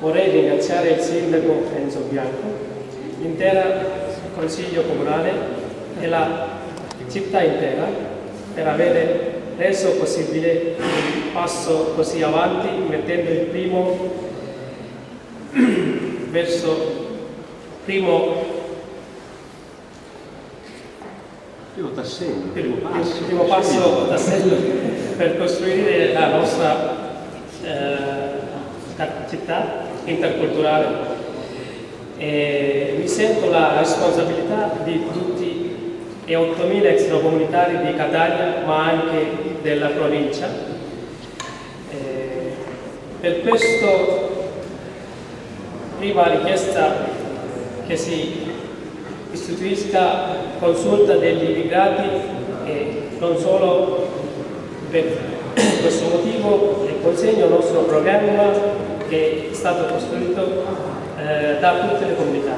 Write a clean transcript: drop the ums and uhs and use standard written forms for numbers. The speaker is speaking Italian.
Vorrei ringraziare il sindaco Enzo Bianco, l'intero Consiglio Comunale e la città intera per aver reso possibile un passo così avanti, mettendo il primo tassello per costruire la nostra città interculturale. E mi sento la responsabilità di tutti e 8.000 extracomunitari di Catania, ma anche della provincia. Per questo prima richiesta che si istituisca consulta degli immigrati e non solo per questo motivo consegno il nostro programma che è stato costruito da tutte le comunità.